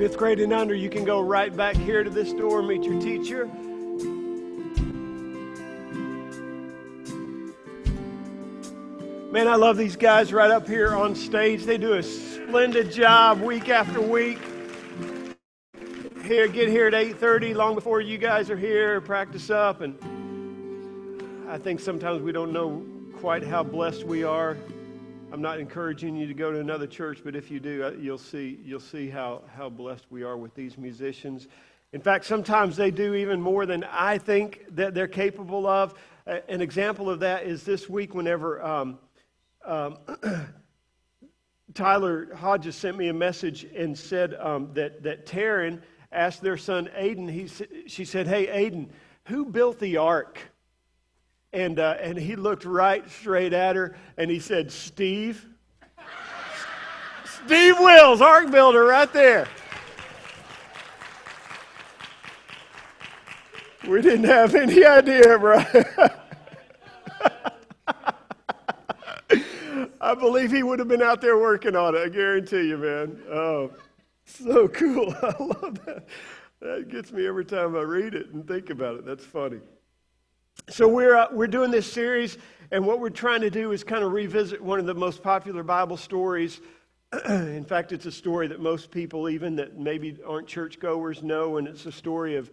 Fifth grade and under, you can go right back here to this door, meet your teacher. Man, I love these guys right up here on stage. They do a splendid job week after week. Get here at 8:30, long before you guys are here, practice up. And I think sometimes we don't know quite how blessed we are. I'm not encouraging you to go to another church, but if you do, you'll see how blessed we are with these musicians. In fact, sometimes they do even more than I think that they're capable of. An example of that is this week whenever Tyler Hodges sent me a message and said that Taryn asked their son Aiden, she said, "Hey, Aiden, who built the ark?" And he looked right straight at her, and he said, "Steve." Steve Wills, ark builder, right there. We didn't have any idea, bro. I believe he would have been out there working on it, I guarantee you, man. Oh, so cool. I love that. That gets me every time I read it and think about it. That's funny. So we're doing this series, and what we're trying to do is kind of revisit one of the most popular Bible stories. In fact, it's a story that most people, even that maybe aren't churchgoers, know, and it's the story of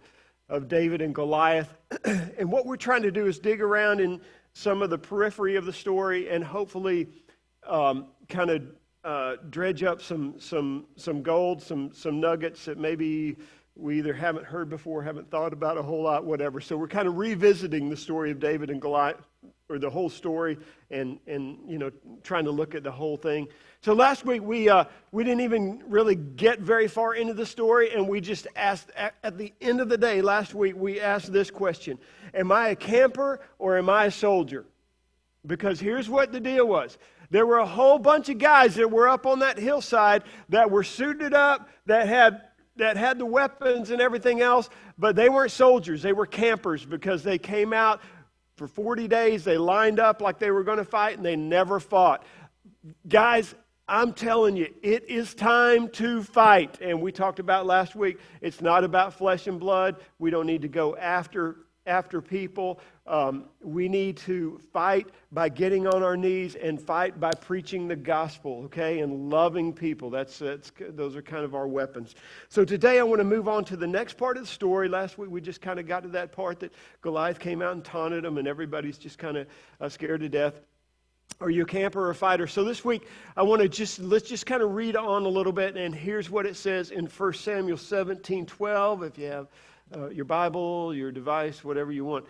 David and Goliath. And what we're trying to do is dig around in some of the periphery of the story and hopefully kind of dredge up some gold, some nuggets that maybe we either haven't heard before, haven't thought about a whole lot, whatever. So we're kind of revisiting the story of David and Goliath, or the whole story, and trying to look at the whole thing. So last week we didn't even really get very far into the story, and we just asked at the end of the day last week we asked this question: am I a camper or am I a soldier? Because here's what the deal was. There were a whole bunch of guys that were up on that hillside that were suited up, that had the weapons and everything else, but they weren't soldiers. They were campers because they came out for 40 days. They lined up like they were going to fight, and they never fought. Guys, I'm telling you, it is time to fight. And we talked about last week, it's not about flesh and blood. We don't need to go after people. We need to fight by getting on our knees and fight by preaching the gospel, okay, and loving people. Those are kind of our weapons. So today I want to move on to the next part of the story. Last week we just kind of got to that part that Goliath came out and taunted him, and everybody's just kind of scared to death. Are you a camper or a fighter? So this week I want to let's just kind of read on a little bit, and here's what it says in 1 Samuel 17:12. If you have your Bible, your device, whatever you want.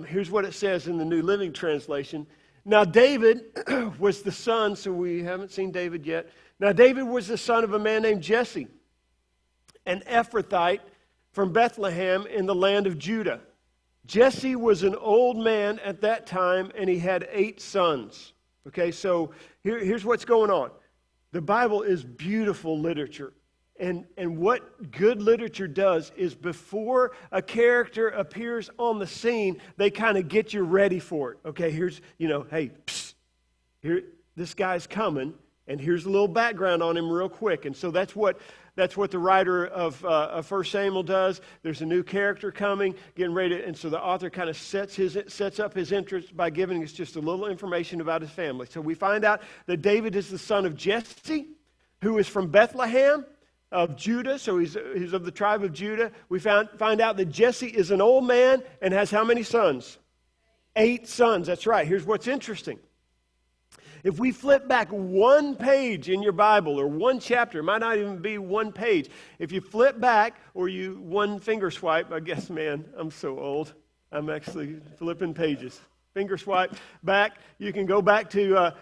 Here's what it says in the New Living Translation. Now David was the son, so we haven't seen David yet. Now David was the son of a man named Jesse, an Ephrathite from Bethlehem in the land of Judah. Jesse was an old man at that time, and he had 8 sons. Okay, so here's what's going on. The Bible is beautiful literature. And what good literature does is before a character appears on the scene, they kind of get you ready for it. Okay, here's, hey, psst, here, this guy's coming, and here's a little background on him real quick. And so that's what the writer of 1 Samuel does. There's a new character coming, getting ready and so the author kind of sets up his interest by giving us just a little information about his family. So we find out that David is the son of Jesse, who is from Bethlehem of Judah, so he's of the tribe of Judah. We find out that Jesse is an old man and has how many sons? 8 sons, that's right. Here's what's interesting. If we flip back one page in your Bible, or one chapter, it might not even be one page. If you flip back, or you one finger swipe, I guess, man, I'm so old. I'm actually flipping pages. Finger swipe back. You can go back to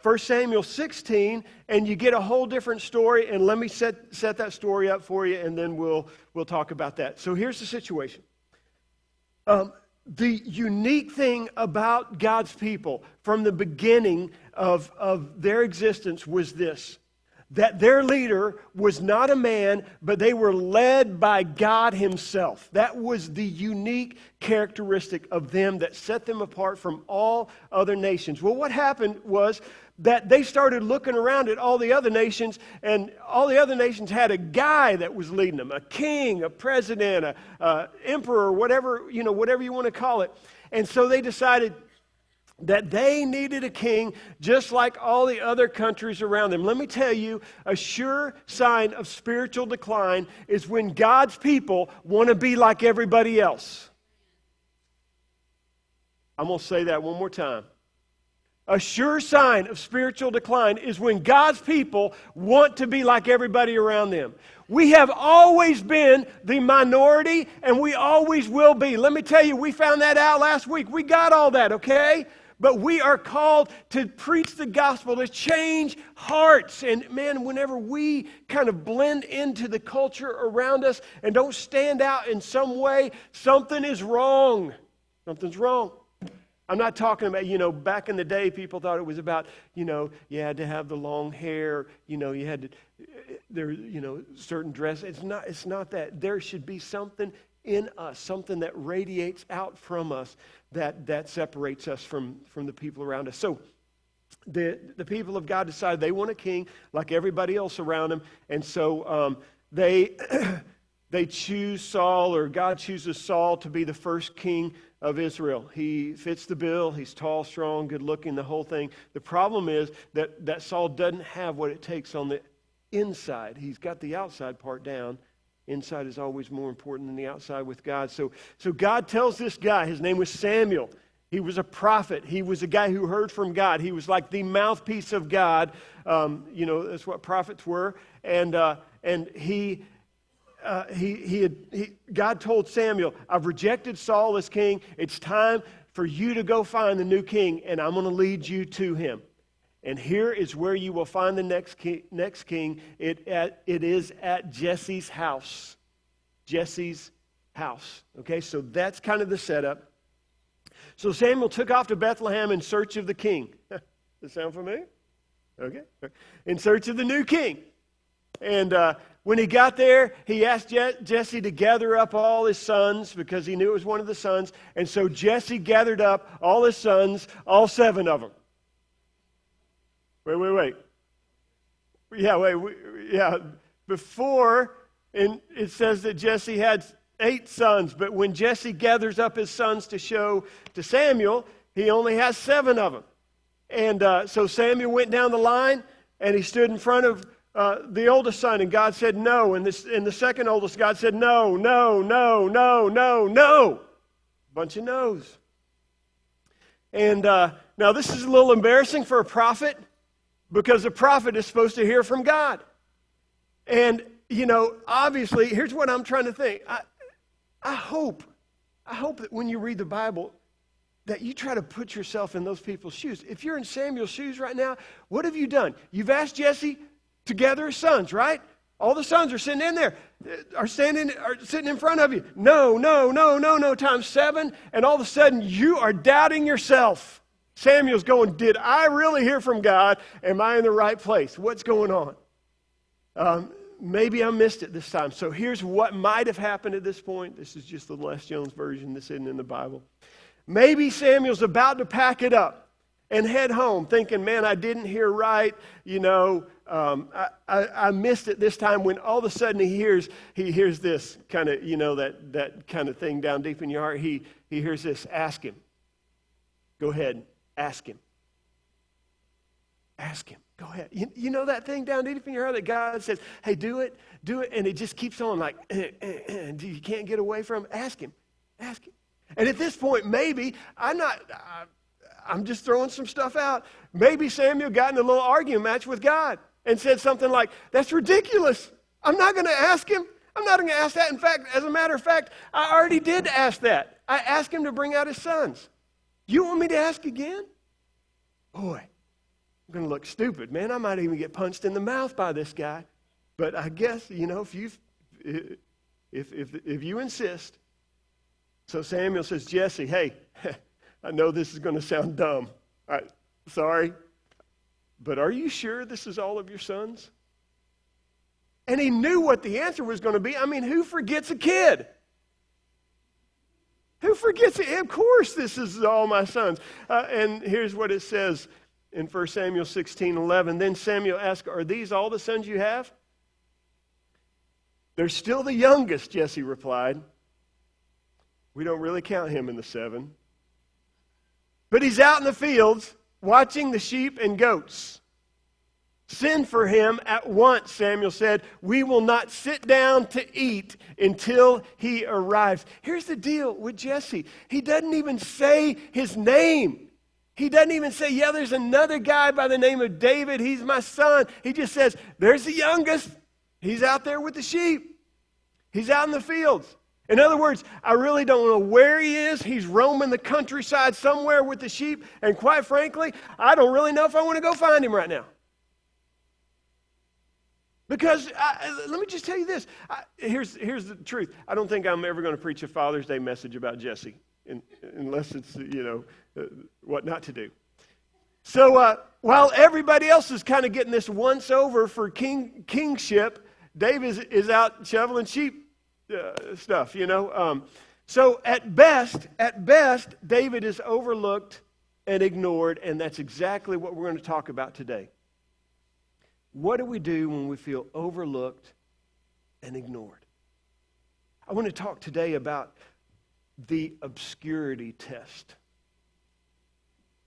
1 Samuel 16, and you get a whole different story. And let me set that story up for you, and then we'll talk about that. So here's the situation. The unique thing about God's people from the beginning of their existence was this: that their leader was not a man, but they were led by God himself. That was the unique characteristic of them that set them apart from all other nations. Well, what happened was that they started looking around at all the other nations, and all the other nations had a guy that was leading them, a king, a president, a emperor, whatever you want to call it. And so they decided that they needed a king just like all the other countries around them. Let me tell you, a sure sign of spiritual decline is when God's people want to be like everybody else. I'm going to say that one more time. A sure sign of spiritual decline is when God's people want to be like everybody around them. We have always been the minority, and we always will be. Let me tell you, we found that out last week. We got all that, okay? But we are called to preach the gospel, to change hearts. And man, whenever we kind of blend into the culture around us and don't stand out in some way, something is wrong. Something's wrong. I'm not talking about, back in the day, people thought it was about, you had to have the long hair, you had to, certain dress. It's not that. There should be something in us, something that radiates out from us that separates us from the people around us. So the people of God decided they want a king like everybody else around them, and so they choose Saul, or God chooses Saul to be the first king of Israel. He fits the bill. He's tall, strong, good looking, the whole thing. The problem is that Saul doesn't have what it takes on the inside. He's got the outside part down. Inside is always more important than the outside with God. So God tells this guy, his name was Samuel. He was a prophet. He was a guy who heard from God. He was like the mouthpiece of God. That's what prophets were. And God told Samuel, I've rejected Saul as king. It's time for you to go find the new king, and I'm going to lead you to him. And here is where you will find the next king. It is at Jesse's house. Jesse's house. Okay, so that's kind of the setup. So Samuel took off to Bethlehem in search of the king. Does that sound familiar? Okay. In search of the new king. And when he got there, he asked Jesse to gather up all his sons because he knew it was one of the sons. And so Jesse gathered up all his sons, all 7 of them. Wait. Yeah. Before, and it says that Jesse had 8 sons, but when Jesse gathers up his sons to show to Samuel, he only has 7 of them. And so Samuel went down the line, and he stood in front of the oldest son, and God said no. And the second oldest, God said no. Bunch of no's. And now this is a little embarrassing for a prophet, because a prophet is supposed to hear from God. And, obviously, here's what I'm trying to think. I hope that when you read the Bible, that you try to put yourself in those people's shoes. If you're in Samuel's shoes right now, what have you done? You've asked Jesse to gather his sons, right? All the sons are sitting in there, are sitting in front of you. No, times 7, and all of a sudden you are doubting yourself. Samuel's going, did I really hear from God? Am I in the right place? What's going on? Maybe I missed it this time. So here's what might have happened at this point. This is just the Les Jones version. This isn't in the Bible. Maybe Samuel's about to pack it up and head home thinking, man, I didn't hear right. I missed it this time, when all of a sudden he hears this kind of, that kind of thing down deep in your heart. He hears this, ask him. Go ahead, ask him. Ask him. Go ahead. You know that thing down deep in your heart that God says, hey, do it, and it just keeps on like, you can't get away from it. Ask him. And at this point, maybe, I'm just throwing some stuff out. Maybe Samuel got in a little argument match with God and said something like, that's ridiculous. I'm not going to ask him. I'm not going to ask that. In fact, as a matter of fact, I already did ask that. I asked him to bring out his sons. You want me to ask again? Boy, I'm going to look stupid, man. I might even get punched in the mouth by this guy. But I guess, if you insist. So Samuel says, Jesse, hey, I know this is going to sound dumb. Sorry. But are you sure this is all of your sons? And he knew what the answer was going to be. I mean, who forgets a kid? Who forgets it? Of course, this is all my sons. And here's what it says in 1 Samuel 16:11. Then Samuel asked, are these all the sons you have? They're still the youngest, Jesse replied. We don't really count him in the 7. But he's out in the fields watching the sheep and goats. Send for him at once, Samuel said. We will not sit down to eat until he arrives. Here's the deal with Jesse. He doesn't even say his name. He doesn't even say, yeah, there's another guy by the name of David. He's my son. He just says, there's the youngest. He's out there with the sheep. He's out in the fields. In other words, I really don't know where he is. He's roaming the countryside somewhere with the sheep. And quite frankly, I don't really know if I want to go find him right now. Because let me just tell you this. Here's the truth. I don't think I'm ever going to preach a Father's Day message about Jesse, unless it's, what not to do. So while everybody else is kind of getting this once over for kingship, David is out shoveling sheep stuff, So at best, David is overlooked and ignored, and that's exactly what we're going to talk about today. What do we do when we feel overlooked and ignored? I want to talk today about the obscurity test.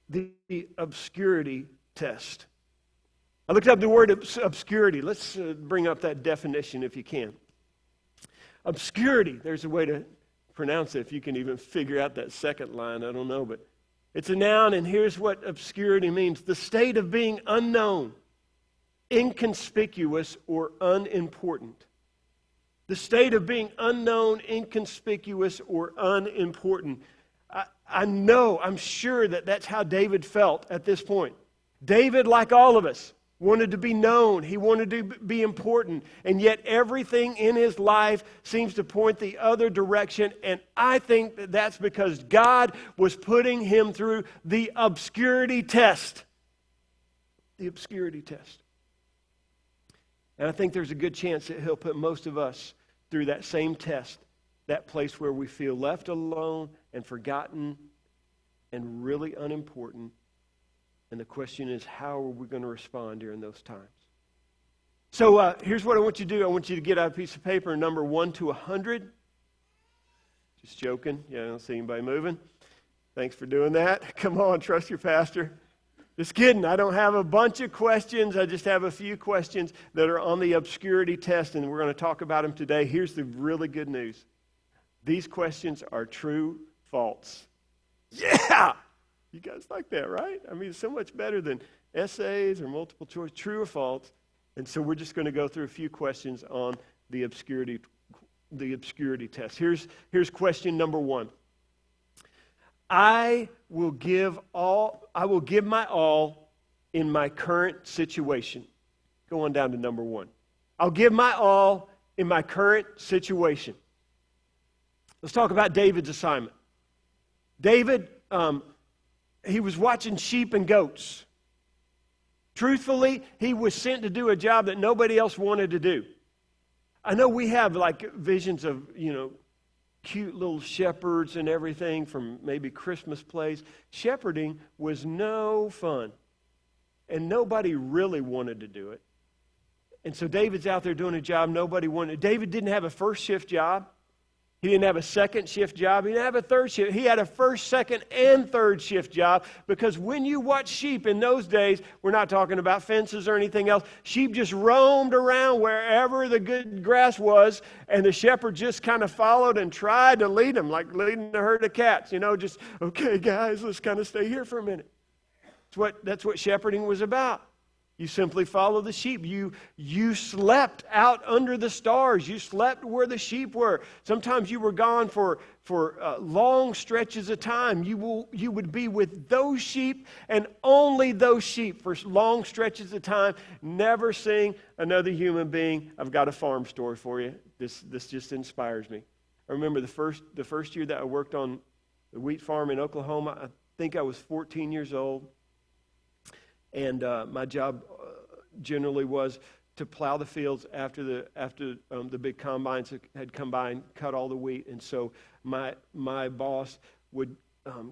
The obscurity test. I looked up the word obscurity. Let's bring up that definition if you can. Obscurity, there's a way to pronounce it if you can even figure out that second line. I don't know, but it's a noun, and here's what obscurity means. The state of being unknown, inconspicuous, or unimportant. The state of being unknown, inconspicuous, or unimportant. I'm sure that that's how David felt at this point. David, like all of us, wanted to be known. He wanted to be important. And yet everything in his life seems to point the other direction. And I think that that's because God was putting him through the obscurity test. The obscurity test. And I think there's a good chance that he'll put most of us through that same test, that place where we feel left alone and forgotten and really unimportant. And the question is, how are we going to respond during those times? So here's what I want you to do. I want you to get out a piece of paper, number 1 to 100. Just joking. Yeah, I don't see anybody moving. Thanks for doing that. Come on, trust your pastor. Just kidding. I don't have a bunch of questions. I just have a few questions that are on the obscurity test, and we're going to talk about them today. Here's the really good news. These questions are true, false. Yeah! You guys like that, right? I mean, it's so much better than essays or multiple choice, true or false. And so we're just going to go through a few questions on the obscurity test. Here's question number 1. I will give my all in my current situation. Go on down to number 1. I'll give my all in my current situation. Let's talk about David's assignment. David, he was watching sheep and goats. Truthfully, he was sent to do a job that nobody else wanted to do. I know we have like visions of, cute little shepherds and everything from maybe Christmas plays. Shepherding was no fun. And nobody really wanted to do it. And so David's out there doing a job nobody wanted. David didn't have a first shift job. He didn't have a second shift job. He didn't have a third shift. He had a first, second, and third shift job, because when you watch sheep in those days, we're not talking about fences or anything else. Sheep just roamed around wherever the good grass was, and the shepherd just kind of followed and tried to lead them, like leading a herd of cats. Just, okay, guys, let's kind of stay here for a minute. That's what shepherding was about. You simply follow the sheep. You slept out under the stars. You slept where the sheep were. Sometimes you were gone for long stretches of time. You would be with those sheep and only those sheep for long stretches of time, never seeing another human being. I've got a farm story for you. This just inspires me. I remember the first year that I worked on the wheat farm in Oklahoma. I think I was 14 years old. And my job generally was to plow the fields after the big combines had come by and cut all the wheat. And so my boss would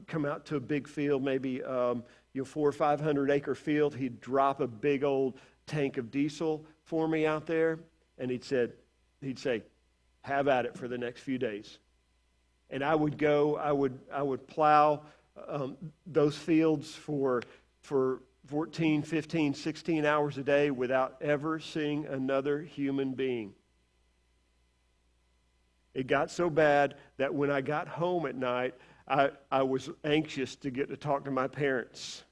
come out to a big field, maybe 400 or 500 acre field. He'd drop a big old tank of diesel for me out there, and he'd say, "Have at it for the next few days." And I would go. I would plow those fields for 14, 15, 16 hours a day without ever seeing another human being. It got so bad that when I got home at night, I was anxious to get to talk to my parents.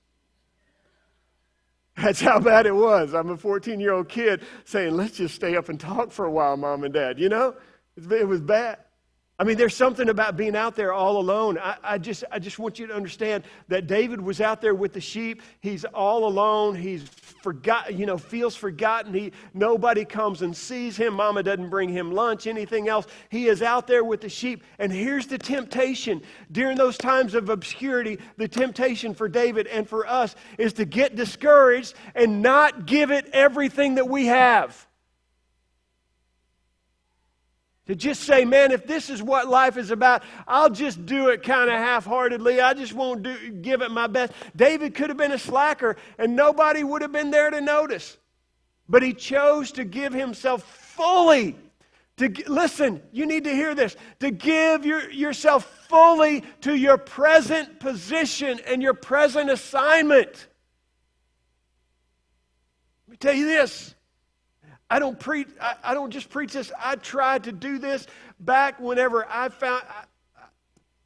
That's how bad it was. I'm a 14-year-old kid saying, "Let's just stay up and talk for a while, Mom and Dad." You know, it was bad. I mean, there's something about being out there all alone. I just want you to understand that David was out there with the sheep. He's all alone. He's forgotten, feels forgotten. Nobody comes and sees him. Mama doesn't bring him lunch, anything else. He is out there with the sheep. And here's the temptation. During those times of obscurity, the temptation for David and for us is to get discouraged and not give it everything that we have. To just say, "Man, if this is what life is about, I'll just do it kind of half-heartedly. I just won't give it my best." David could have been a slacker, and nobody would have been there to notice. But he chose to give himself fully. Listen, you need to hear this. To give yourself fully to your present position and your present assignment. Let me tell you this. I don't just preach this. I tried to do this back whenever I found...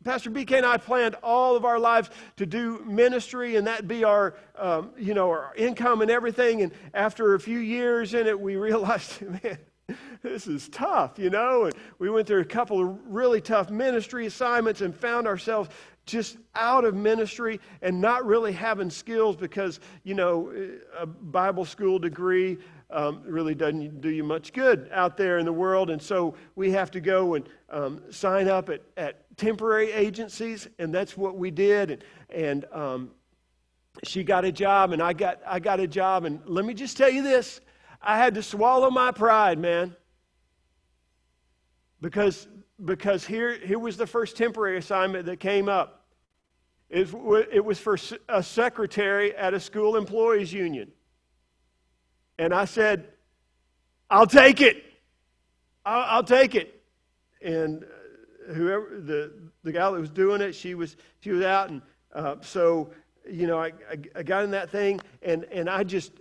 Pastor BK and I planned all of our lives to do ministry, and that be our income and everything. And after a few years in it, we realized, man, this is tough, And we went through a couple of really tough ministry assignments and found ourselves just out of ministry and not really having skills because, a Bible school degree really doesn't do you much good out there in the world. And so we have to go and sign up at temporary agencies, and that's what we did. And she got a job, and I got a job. And let me just tell you this. I had to swallow my pride, man. Because here was the first temporary assignment that came up. It was for a secretary at a school employees union. And I said, "I'll take it. I'll take it." And whoever the guy that was doing it, she was out, and so I got in that thing, and I just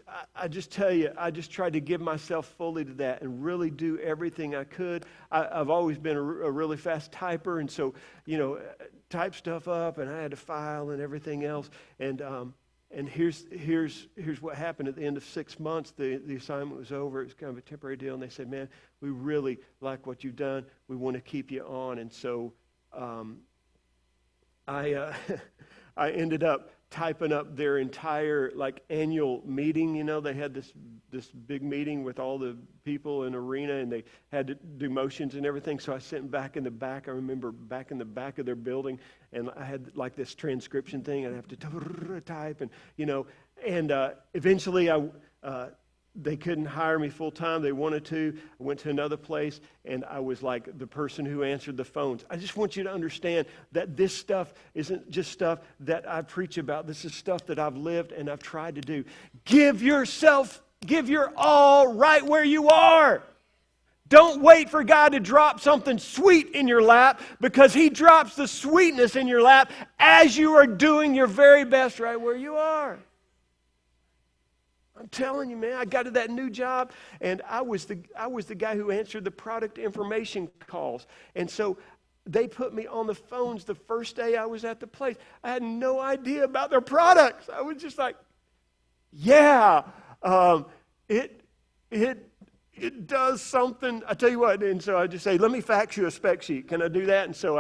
tell you, I just tried to give myself fully to that and really do everything I could. I've always been a really fast typer, and so type stuff up, and I had to file and everything else, and here's what happened at the end of 6 months. The assignment was over. It was kind of a temporary deal, and they said, "Man, we really like what you've done. We want to keep you on." And so I ended up typing up their entire annual meeting. They had this big meeting with all the people in arena, and they had to do motions and everything. So I sent them back in the back. I remember back in the back of their building, and I had this transcription thing. I'd have to type, and eventually they couldn't hire me full time. They wanted to. I went to another place, and I was like the person who answered the phones. I just want you to understand that this stuff isn't just stuff that I preach about. This is stuff that I've lived and I've tried to do. Give your all right where you are. Don't wait for God to drop something sweet in your lap, because He drops the sweetness in your lap as you are doing your very best right where you are. I'm telling you, man, I got to that new job, and I was the guy who answered the product information calls. And so they put me on the phones the first day I was at the place. I had no idea about their products. I was just like, yeah, it does something. I tell you what, and so I just say, "Let me fax you a spec sheet. Can I do that?" And so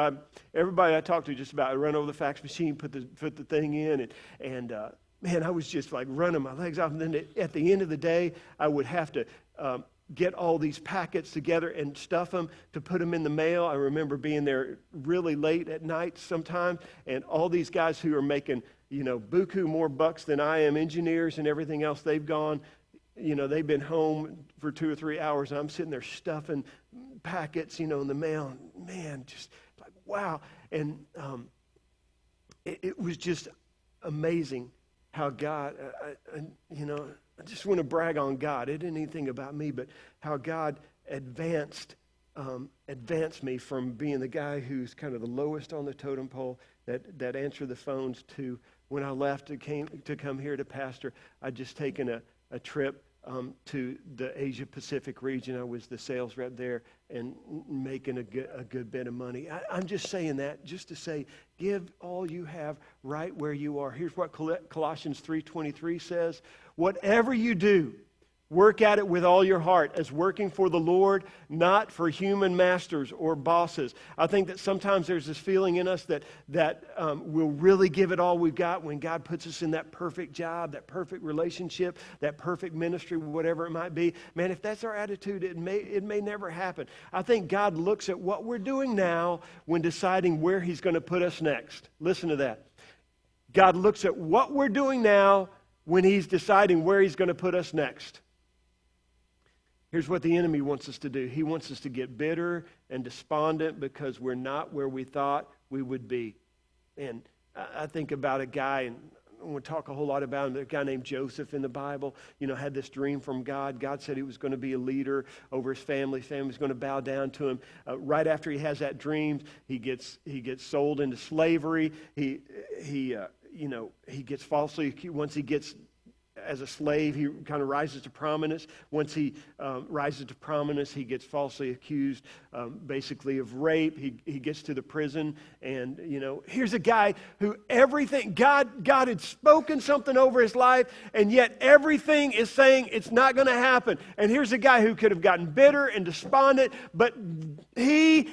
everybody I talked to just about, I run over the fax machine, put the thing in, and man, I was just running my legs off. And then at the end of the day, I would have to get all these packets together and stuff them to put them in the mail. I remember being there really late at night sometimes, and all these guys who are making, buku more bucks than I am, engineers and everything else, they've gone they've been home for 2 or 3 hours, and I'm sitting there stuffing packets, in the mail. Man, just like, wow. And it was just amazing how God, I just want to brag on God. It isn't anything about me, but how God advanced me from being the guy who's kind of the lowest on the totem pole that answered the phones to when I left to come here to pastor. I'd just taken a trip to the Asia Pacific region. I was the sales rep there and making a good bit of money. I'm just saying that just to say, give all you have right where you are. Here's what Colossians 3:23 says. Whatever you do, work at it with all your heart as working for the Lord, not for human masters or bosses. I think that sometimes there's this feeling in us that we'll really give it all we've got when God puts us in that perfect job, that perfect relationship, that perfect ministry, whatever it might be. Man, if that's our attitude, it may never happen. I think God looks at what we're doing now when deciding where He's going to put us next. Listen to that. God looks at what we're doing now when He's deciding where He's going to put us next. Here's what the enemy wants us to do. He wants us to get bitter and despondent because we're not where we thought we would be. And I think about a guy, and I won't talk a whole lot about him, a guy named Joseph in the Bible, had this dream from God. God said he was going to be a leader over his family. His family was going to bow down to him. Right after he has that dream, he gets sold into slavery. He gets falsely accused. Once he gets as a slave, he kind of rises to prominence. Once he rises to prominence, he gets falsely accused, basically of rape. He gets to the prison, and here's a guy who everything God had spoken something over his life, and yet everything is saying it's not going to happen. And here's a guy who could have gotten bitter and despondent, but he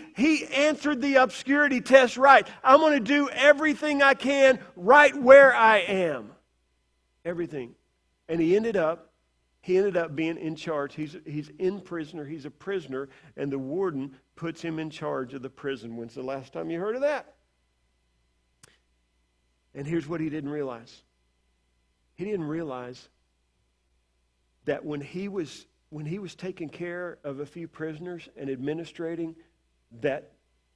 answered the obscurity test right. I'm going to do everything I can right where I am. Everything. And he ended up being in charge. He's in prisoner. He's a prisoner, and the warden puts him in charge of the prison. When's the last time you heard of that? And here's what he didn't realize. He didn't realize that when he was taking care of a few prisoners and administrating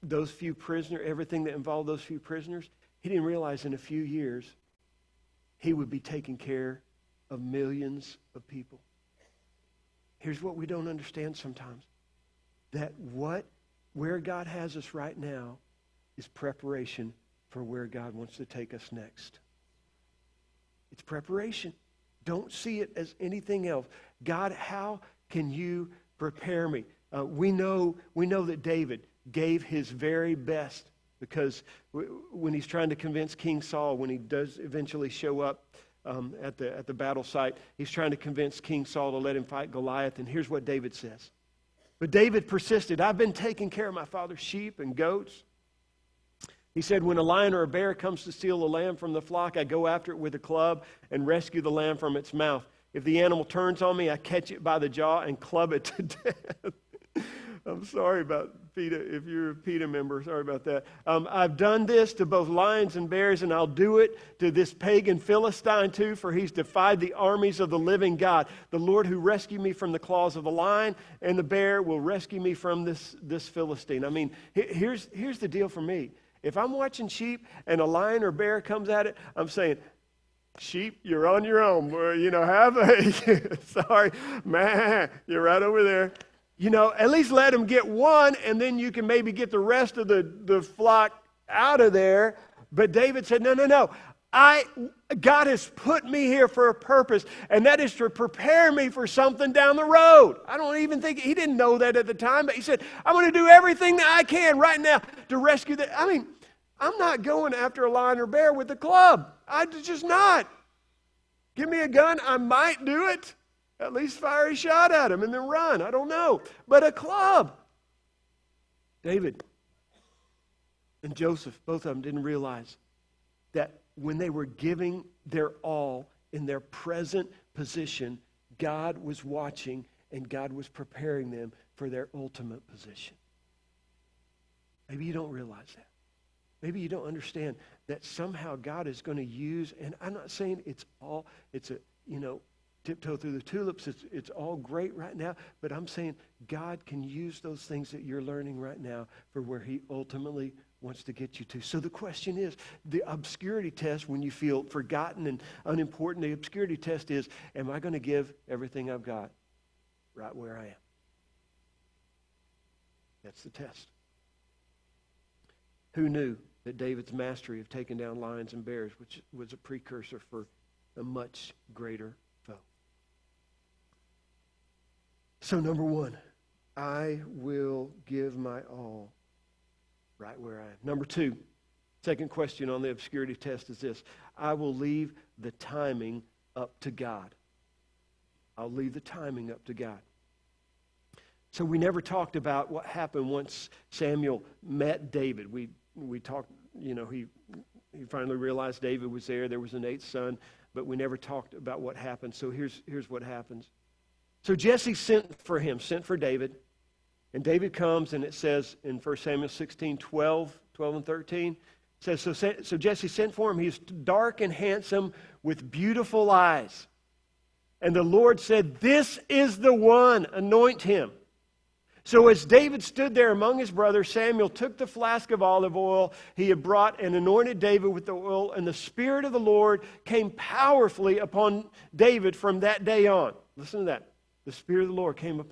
those few prisoners, everything that involved those few prisoners, he didn't realize in a few years he would be taking care of millions of people. Here's what we don't understand sometimes. That where God has us right now is preparation for where God wants to take us next. It's preparation. Don't see it as anything else. God, how can you prepare me? We know that David gave his very best, because when he's trying to convince King Saul, when he does eventually show up at the battle site, he's trying to convince King Saul to let him fight Goliath. And here's what David says. But David persisted. I've been taking care of my father's sheep and goats. He said, when a lion or a bear comes to steal a lamb from the flock, I go after it with a club and rescue the lamb from its mouth. If the animal turns on me, I catch it by the jaw and club it to death. I'm sorry about PETA. If you're a PETA member, sorry about that. I've done this to both lions and bears, and I'll do it to this pagan Philistine too, for he's defied the armies of the living God. The Lord who rescued me from the claws of the lion and the bear will rescue me from this Philistine. I mean, here's the deal for me. If I'm watching sheep and a lion or bear comes at it, I'm saying, sheep, you're on your own. Sorry, man, you're right over there. At least let them get one, and then you can maybe get the rest of the flock out of there. But David said, no. God has put me here for a purpose, and that is to prepare me for something down the road. I don't even think, he didn't know that at the time, but he said, I'm going to do everything that I can right now to rescue that. I mean, I'm not going after a lion or bear with a club. I'm just not. Give me a gun, I might do it. At least fire a shot at him and then run. I don't know. But a club. David and Joseph, both of them didn't realize that when they were giving their all in their present position, God was watching and God was preparing them for their ultimate position. Maybe you don't realize that. Maybe you don't understand that somehow God is going to use, and I'm not saying it's tiptoe through the tulips. It's all great right now, but I'm saying God can use those things that you're learning right now for where he ultimately wants to get you to. So the question is, the obscurity test, when you feel forgotten and unimportant, the obscurity test is, am I going to give everything I've got right where I am? That's the test. Who knew that David's mastery of taking down lions and bears, which was a precursor for a much greater foe? So number one, I will give my all right where I am. Number two, second question on the obscurity test is this: I will leave the timing up to God. I'll leave the timing up to God. So we never talked about what happened once Samuel met David. We talked, he finally realized David was there. There was an eighth son, but we never talked about what happened. So here's what happens. So Jesse sent for David. And David comes, and it says in 1 Samuel 16, 12 and 13, it says, so Jesse sent for him. He's dark and handsome with beautiful eyes. And the Lord said, this is the one, anoint him. So as David stood there among his brothers, Samuel took the flask of olive oil he had brought and anointed David with the oil, and the Spirit of the Lord came powerfully upon David from that day on. Listen to that. The Spirit of the Lord came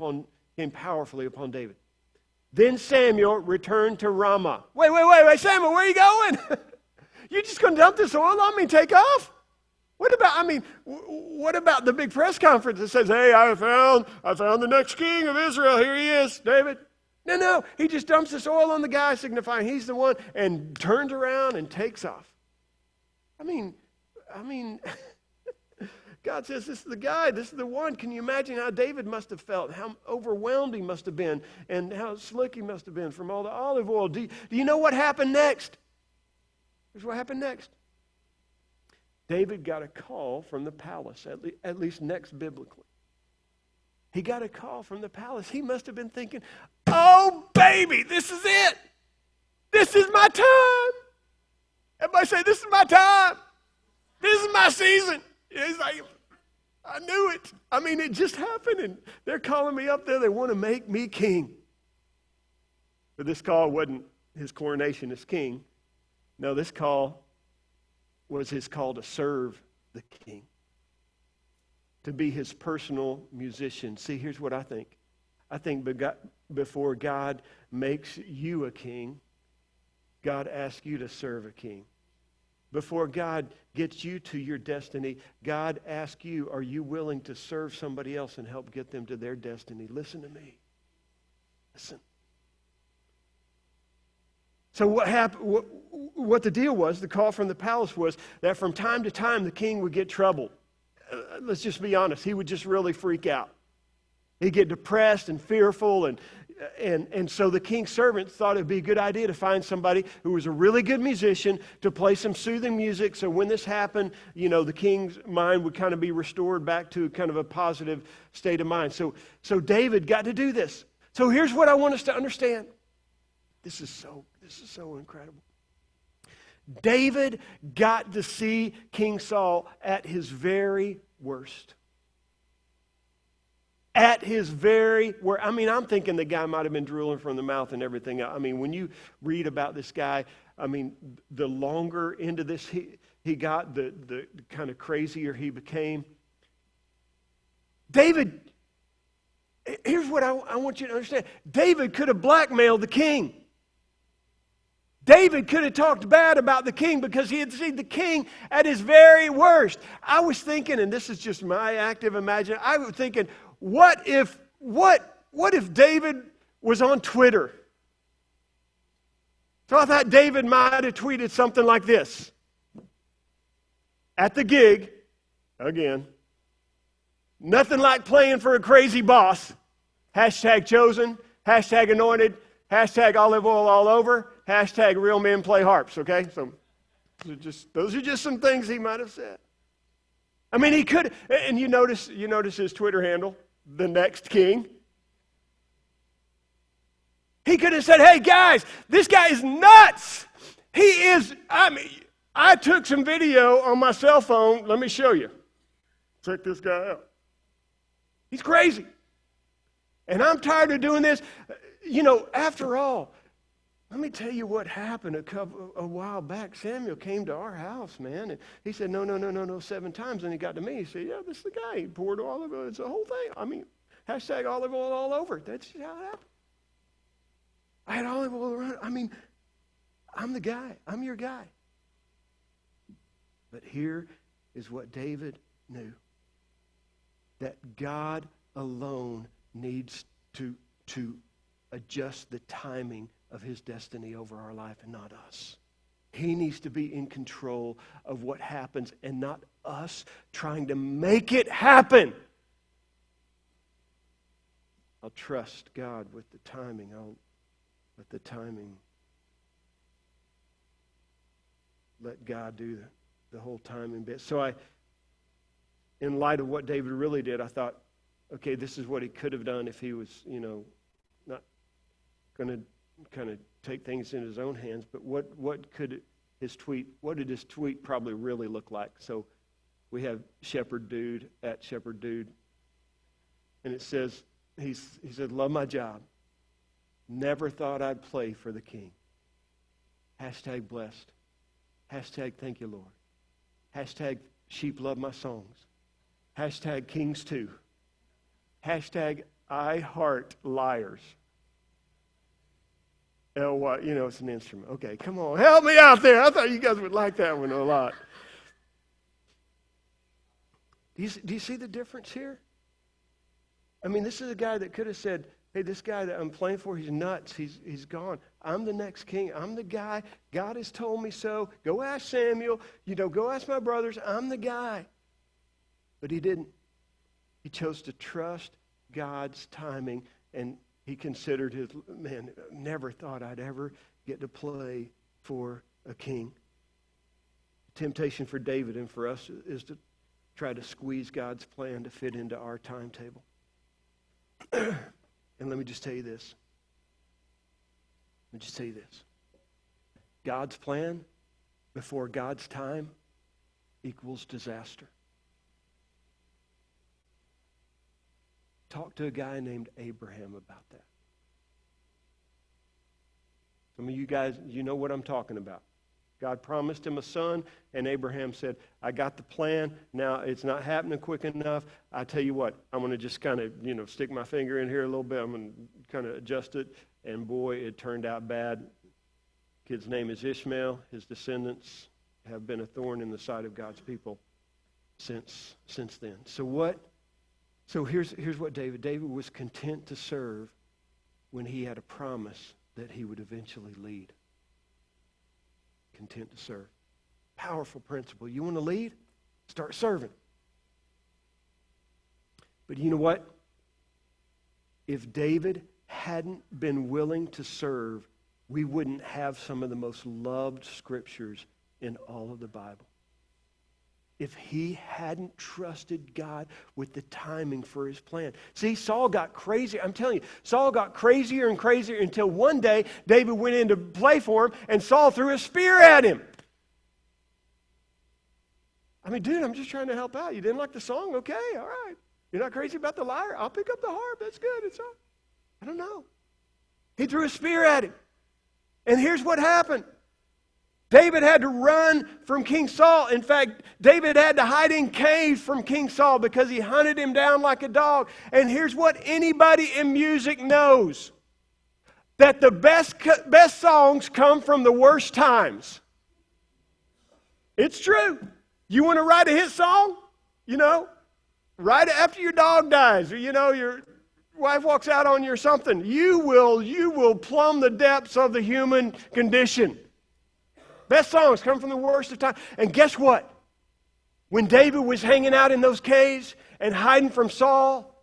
powerfully upon David. Then Samuel returned to Ramah. Wait, Samuel, where are you going? You're just going to dump this oil on me and take off? What about the big press conference that says, hey, I found the next king of Israel. Here he is, David. No, he just dumps this oil on the guy, signifying he's the one, and turns around and takes off. I mean, God says, this is the guy, this is the one. Can you imagine how David must have felt, how overwhelmed he must have been, and how slick he must have been from all the olive oil? Do you know what happened next? Here's what happened next. David got a call from the palace, at least next biblically. He got a call from the palace. He must have been thinking, oh, baby, this is it. This is my time. Everybody say, this is my time. This is my season. He's like, I knew it. I mean, it just happened, and they're calling me up there. They want to make me king. But this call wasn't his coronation as king. No, this call was his call to serve the king, to be his personal musician. See, here's what I think. I think before God makes you a king, God asks you to serve a king. Before God gets you to your destiny, God asks you, are you willing to serve somebody else and help get them to their destiny? Listen to me. Listen. So what happened? What the deal was, the call from the palace was that from time to time the king would get troubled. Let's just be honest. He would just really freak out. He'd get depressed and fearful, and so the king's servants thought it would be a good idea to find somebody who was a really good musician to play some soothing music, so when this happened, the king's mind would kind of be restored back to kind of a positive state of mind. So David got to do this. So here's what I want us to understand. This is so incredible. David got to see King Saul at his very worst. At his very worst. I mean, I'm thinking the guy might have been drooling from the mouth and everything. I mean, when you read about this guy, I mean, the longer into this he got, the kind of crazier he became. David, here's what I want you to understand. David could have blackmailed the king. David could have talked bad about the king because he had seen the king at his very worst. I was thinking, and this is just my active imagination, I was thinking, what if David was on Twitter? So I thought David might have tweeted something like this. At the gig, again, nothing like playing for a crazy boss. Hashtag chosen, hashtag anointed, hashtag olive oil all over, hashtag real men play harps, okay? So those are just some things he might have said. I mean, he could, and you notice his Twitter handle, the next king. He could have said, hey guys, this guy is nuts. I took some video on my cell phone. Let me show you. Check this guy out. He's crazy. And I'm tired of doing this. After all, let me tell you what happened a while back. Samuel came to our house, man, and he said, no, 7 times. And he got to me. He said, yeah, this is the guy. He poured olive oil. It's the whole thing. I mean, hashtag olive oil all over. That's just how it happened. I had olive oil around. I mean, I'm the guy. I'm your guy. But here is what David knew. That God alone needs to adjust the timing of his destiny over our life and not us. He needs to be in control of what happens and not us trying to make it happen. I'll trust God with the timing. I'll let the timing, let God do the whole timing bit. So in light of what David really did, I thought, okay, this is what he could have done if he was, not going to kind of take things in his own hands. But what did his tweet probably really look like? So we have Shepherd Dude at Shepherd Dude, and it says, he said, love my job. Never thought I'd play for the King. Hashtag blessed. Hashtag thank you, Lord. Hashtag sheep love my songs. Hashtag Kings 2. Hashtag I heart liars. L-Y, it's an instrument. Okay, come on. Help me out there. I thought you guys would like that one a lot. Do you see the difference here? I mean, this is a guy that could have said, hey, this guy that I'm playing for, he's nuts. He's gone. I'm the next king. I'm the guy. God has told me so. Go ask Samuel. Go ask my brothers. I'm the guy. But he didn't. He chose to trust God's timing, and he considered never thought I'd ever get to play for a king. The temptation for David and for us is to try to squeeze God's plan to fit into our timetable. And let me just tell you this. God's plan before God's time equals disaster. Talk to a guy named Abraham about that. Some of you guys, you know what I'm talking about. God promised him a son, and Abraham said, I got the plan. Now, it's not happening quick enough. I tell you what, I'm going to just kind of, stick my finger in here a little bit. I'm going to kind of adjust it. And boy, it turned out bad. Kid's name is Ishmael. His descendants have been a thorn in the side of God's people since then. So here's what David was content to serve when he had a promise that he would eventually lead. Content to serve. Powerful principle. You want to lead? Start serving. But you know what? If David hadn't been willing to serve, we wouldn't have some of the most loved scriptures in all of the Bible. If he hadn't trusted God with the timing for his plan. See, Saul got crazy. I'm telling you, Saul got crazier and crazier until one day David went in to play for him and Saul threw a spear at him. I mean, dude, I'm just trying to help out. You didn't like the song? Okay, all right. You're not crazy about the lyre? I'll pick up the harp. That's good. It's all right. I don't know. He threw a spear at him. And here's what happened. David had to run from King Saul. In fact, David had to hide in caves from King Saul because he hunted him down like a dog. And here's what anybody in music knows. That the best songs come from the worst times. It's true. You want to write a hit song? Write it after your dog dies, or your wife walks out on you or something. You will plumb the depths of the human condition. Best songs come from the worst of time. And guess what? When David was hanging out in those caves and hiding from Saul,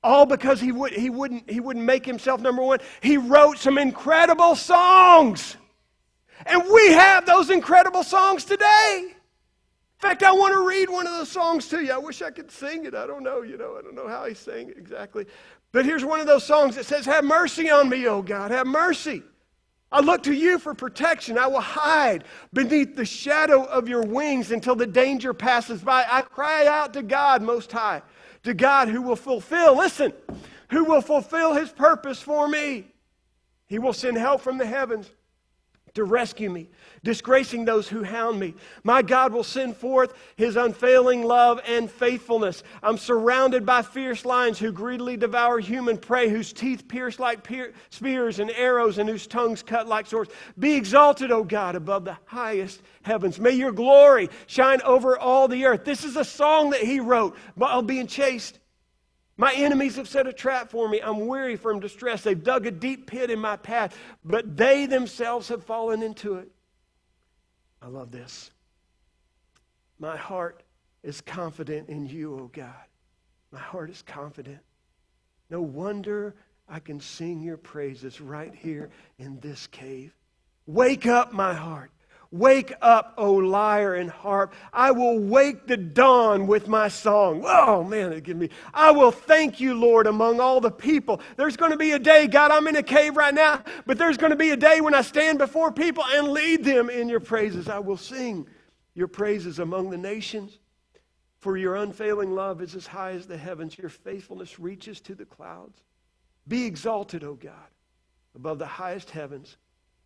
all because he wouldn't make himself number one, he wrote some incredible songs. And we have those incredible songs today. In fact, I want to read one of those songs to you. I wish I could sing it. I don't know, I don't know how he sang it exactly. But here's one of those songs that says, have mercy on me, O God, have mercy. I look to you for protection. I will hide beneath the shadow of your wings until the danger passes by. I cry out to God Most High to God who will fulfill, listen, who will fulfill his purpose for me. He will send help from the heavens to rescue me, disgracing those who hound me. My God will send forth his unfailing love and faithfulness. I'm surrounded by fierce lions who greedily devour human prey, whose teeth pierce like spears and arrows, and whose tongues cut like swords. Be exalted, O God, above the highest heavens. May your glory shine over all the earth. This is a song that he wrote while being chased. My enemies have set a trap for me. I'm weary from distress. They've dug a deep pit in my path, but they themselves have fallen into it. I love this. My heart is confident in you, O God. My heart is confident. No wonder I can sing your praises right here in this cave. Wake up, my heart. Wake up, O lyre and harp. I will wake the dawn with my song. Oh, man, it gives me. I will thank you, Lord, among all the people. There's going to be a day, God, I'm in a cave right now, but there's going to be a day when I stand before people and lead them in your praises. I will sing your praises among the nations. For your unfailing love is as high as the heavens. Your faithfulness reaches to the clouds. Be exalted, O God, above the highest heavens.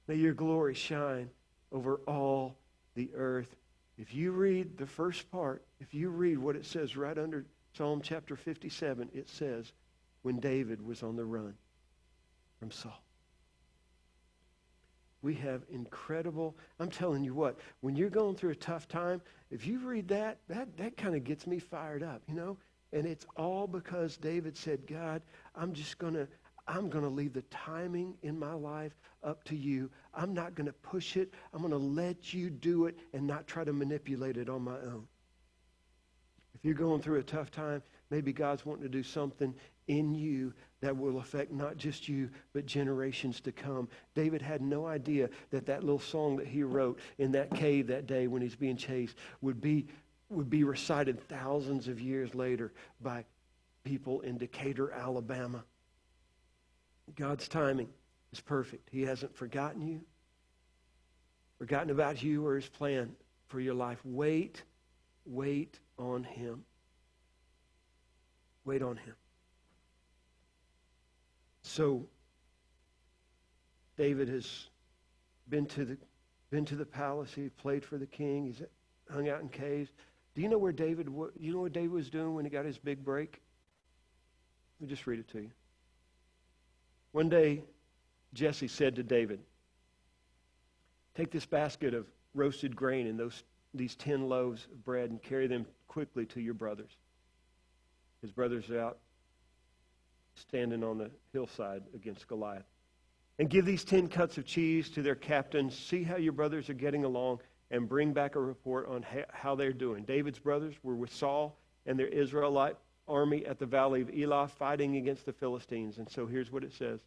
May your glory shine over all the earth. If you read the first part, if you read what it says right under Psalm chapter 57, it says, when David was on the run from Saul. We have incredible, I'm telling you what, when you're going through a tough time, if you read that kind of gets me fired up, you know? And it's all because David said, God, I'm going to leave the timing in my life up to you. I'm not going to push it. I'm going to let you do it and not try to manipulate it on my own. If you're going through a tough time, maybe God's wanting to do something in you that will affect not just you, but generations to come. David had no idea that that little song that he wrote in that cave that day when he's being chased would be recited thousands of years later by people in Decatur, Alabama. God's timing is perfect. He hasn't forgotten you, forgotten about you or his plan for your life. Wait on him. Wait on him. So, David has been to the palace. He played for the king. He's hung out in caves. Do you know where David? You know what David was doing when he got his big break? Let me just read it to you. One day, Jesse said to David, "Take this basket of roasted grain and these 10 loaves of bread and carry them quickly to your brothers." His brothers are out standing on the hillside against Goliath. "And give these 10 cuts of cheese to their captains. See how your brothers are getting along and bring back a report on how they're doing." David's brothers were with Saul and their Israelite army at the valley of Elah fighting against the Philistines. And so here's what it says.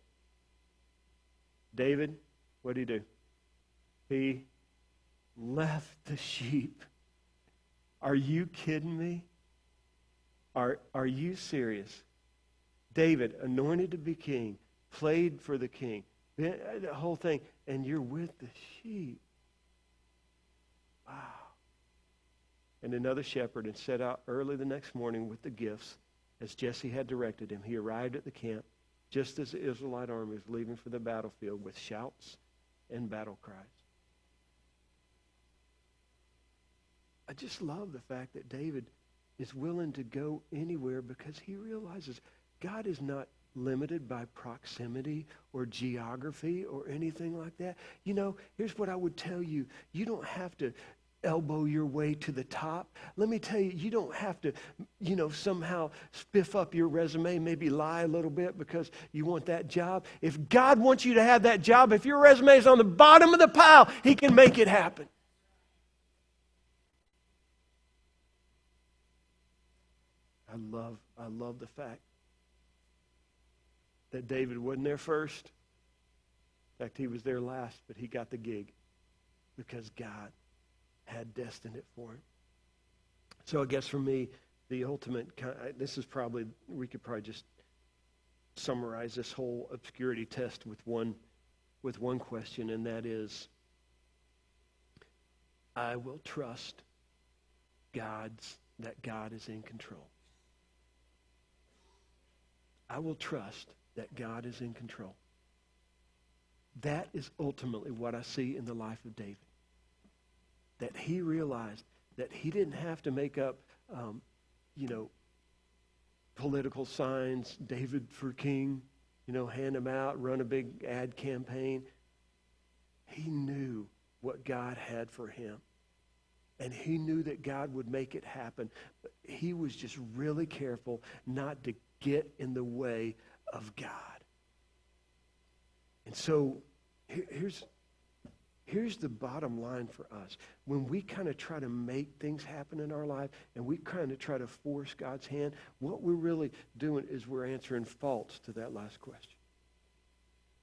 David, what did he do? He left the sheep. Are you kidding me? Are you serious? David, anointed to be king, played for the king, the whole thing, and you're with the sheep. Wow. And another shepherd and set out early the next morning with the gifts, as Jesse had directed him. He arrived at the camp just as the Israelite army was leaving for the battlefield with shouts and battle cries. I just love the fact that David is willing to go anywhere because he realizes God is not limited by proximity or geography or anything like that. You know, here's what I would tell you. You don't have to elbow your way to the top. Let me tell you, you don't have to, somehow spiff up your resume, maybe lie a little bit because you want that job. If God wants you to have that job, if your resume is on the bottom of the pile, he can make it happen. I love the fact that David wasn't there first. In fact, he was there last, but he got the gig because God had destined it for him. So I guess for me, the ultimate, we could probably just summarize this whole obscurity test with one question, and that is, I will trust that God is in control. I will trust that God is in control. That is ultimately what I see in the life of David. That he realized that he didn't have to make up, political signs, David for king, hand them out, run a big ad campaign. He knew what God had for him. And he knew that God would make it happen. But he was just really careful not to get in the way of God. And so here's the bottom line for us. When we kind of try to make things happen in our life and we kind of try to force God's hand, what we're really doing is we're answering false to that last question.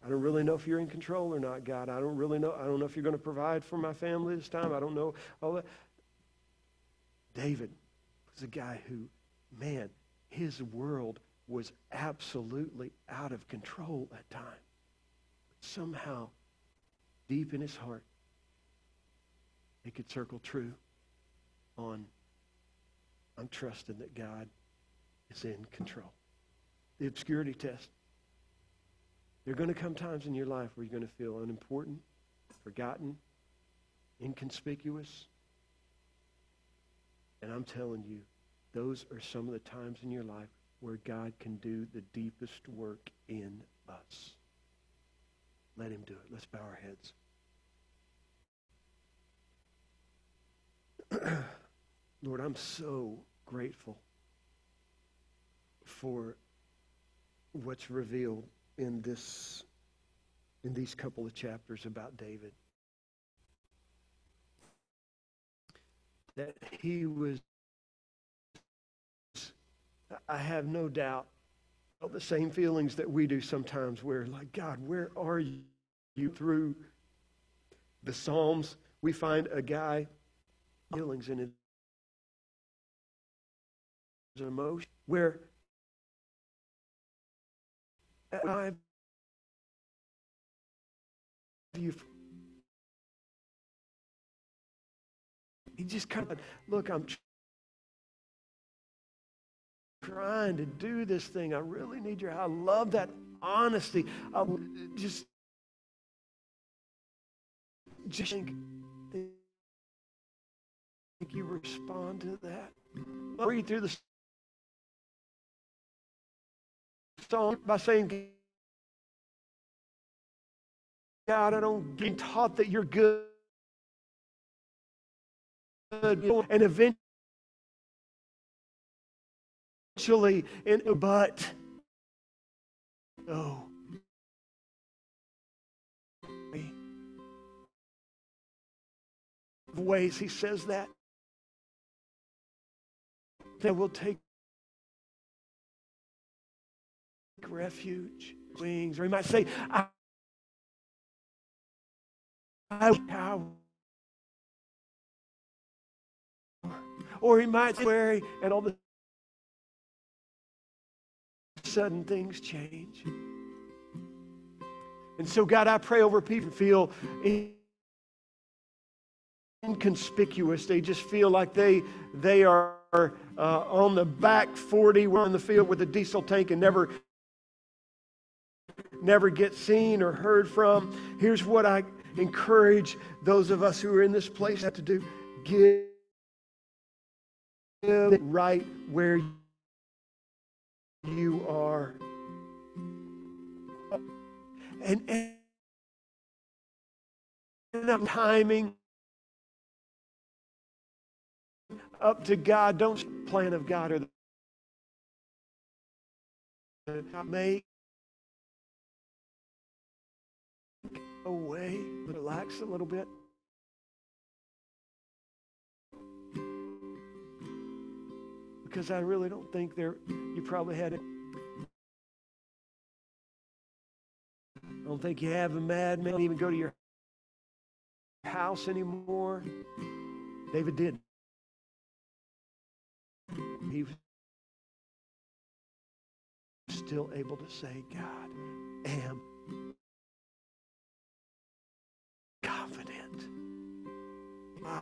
I don't really know if you're in control or not, God. I don't really know. I don't know if you're going to provide for my family this time. I don't know all that. David was a guy who, man, his world was absolutely out of control at times. Somehow, deep in his heart, he could circle true on, I'm trusting that God is in control. The obscurity test. There are going to come times in your life where you're going to feel unimportant, forgotten, inconspicuous. And I'm telling you, those are some of the times in your life where God can do the deepest work in us. Let him do it. Let's bow our heads. Lord, I'm so grateful for what's revealed in these couple of chapters about David. That he was, I have no doubt, felt the same feelings that we do sometimes where, like, God, where are you? Through the Psalms, we find a guy, feelings in his emotion, where he just kind of, look, I'm trying to do this thing. I really need your help. I love that honesty. I just think you respond to that. I'll read through the song by saying, God, I don't get taught that you're good. And eventually, but, oh, ways he says that will take refuge, wings, or he might say, or he might say, and all of a sudden things change. And so, God, I pray over people who feel inconspicuous. They just feel like they are on the back 40, we're on the field with a diesel tank and never get seen or heard from. Here's what I encourage those of us who are in this place to do. Give it right where you are. And timing up to God. Don't plan of God or make a way. Relax a little bit. Because I really don't think you probably had it. I don't think you have a madman even go to your house anymore. David did. He was still able to say, God, am confident. My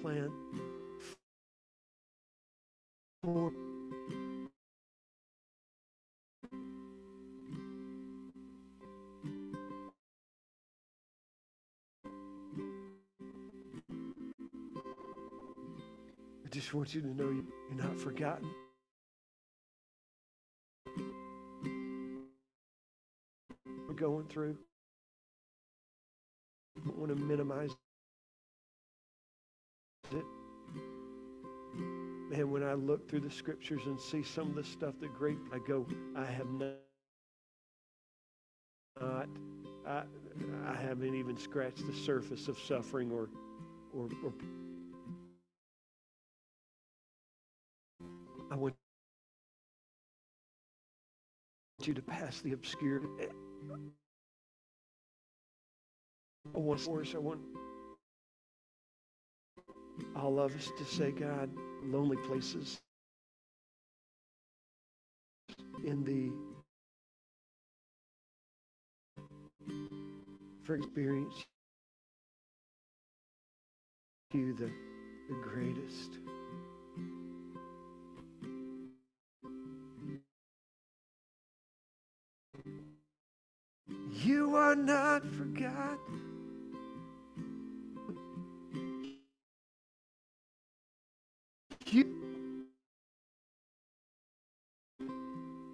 plan for just want you to know you're not forgotten. We're going through. I don't want to minimize it. Man, when I look through the scriptures and see some of the stuff that great, I go, I have not, I haven't even scratched the surface of suffering or I want you to pass the obscure. I want all of us to say, God, lonely places in the for experience you the greatest. You are not forgotten. You,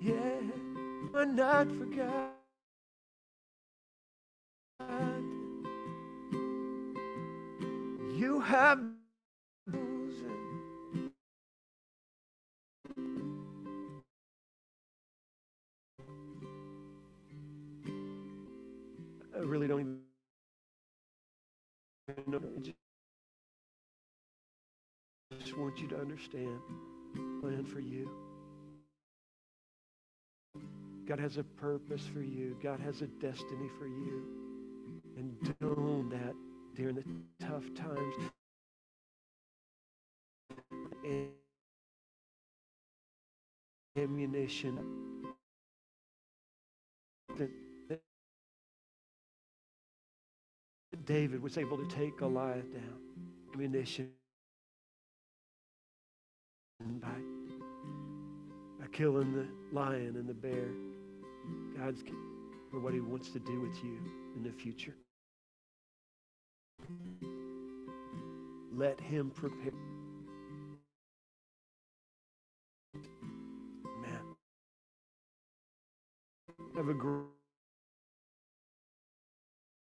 yeah, are not forgotten. You have I really don't even know. I just want you to understand the plan for you. God has a purpose for you. God has a destiny for you. And don't that during the tough times. Ammunition that David was able to take Goliath down. Ammunition by killing the lion and the bear. God's for what he wants to do with you in the future. Let him prepare. Man. Have a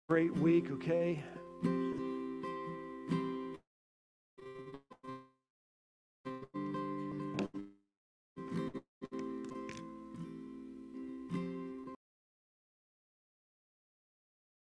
great week, okay?